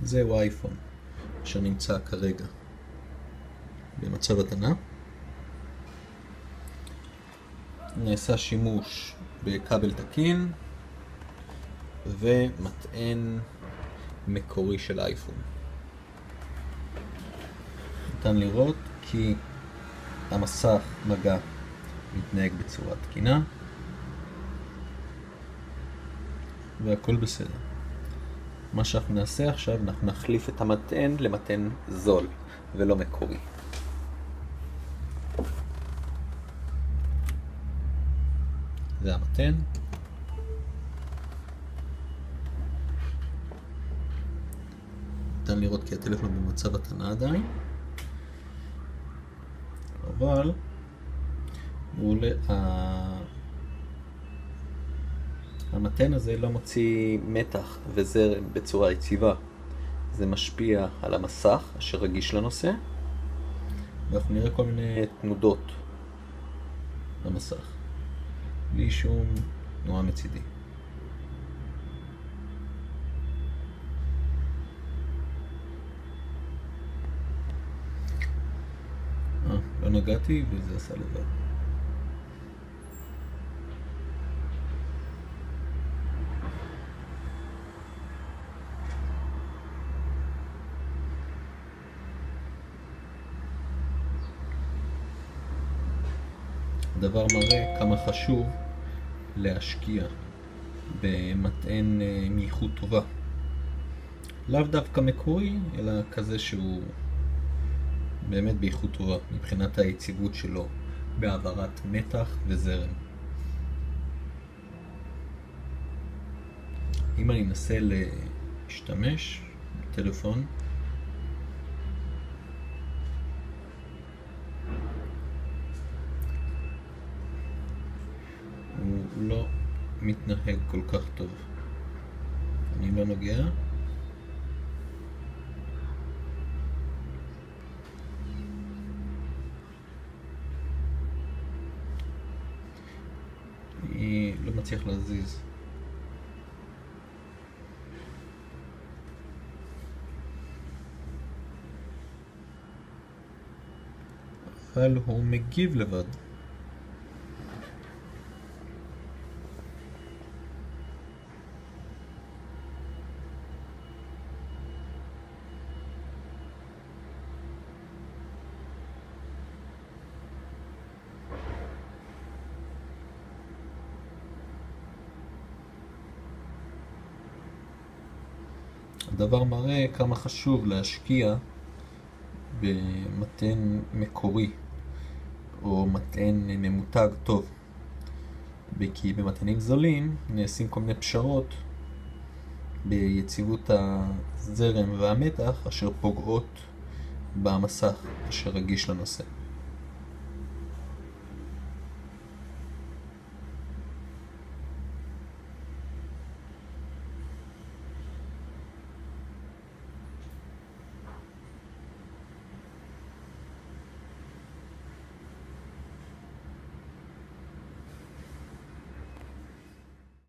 זהו האייפון אשר נמצא כרגע במצב התנה. נעשה שימוש בכבל תקין ומטען מקורי של אייפון. ניתן לראות כי המסך מגע מתנהג בצורה תקינה והכל בסדר. מה שאנחנו נעשה עכשיו, אנחנו נחליף את המטען למטען זול ולא מקורי. זה המטען. ניתן לראות כי הטלפון במצב התנה עדיין, אבל המטען הזה לא מוציא מתח וזרם בצורה יציבה. זה משפיע על המסך אשר רגיש לנושא, ואנחנו נראה כל מיני תנודות במסך בלי שום תנועה מצידי. לא נגעתי וזה עשה לבד. הדבר מראה כמה חשוב להשקיע במטען מאיכות טובה. לאו דווקא מקורי, אלא כזה שהוא באמת באיכות טובה מבחינת היציבות שלו בהעברת מתח וזרם. אם אני אנסה להשתמש בטלפון, הוא לא מתנהג כל כך טוב. אני לא נוגע. אני לא מצליח להזיז. אבל הוא מגיב לבד. הדבר מראה כמה חשוב להשקיע במטען מקורי או מטען ממותג טוב, כי במטענים זולים נעשים כל מיני פשרות ביציבות הזרם והמתח אשר פוגעות במסך אשר רגיש לנושא.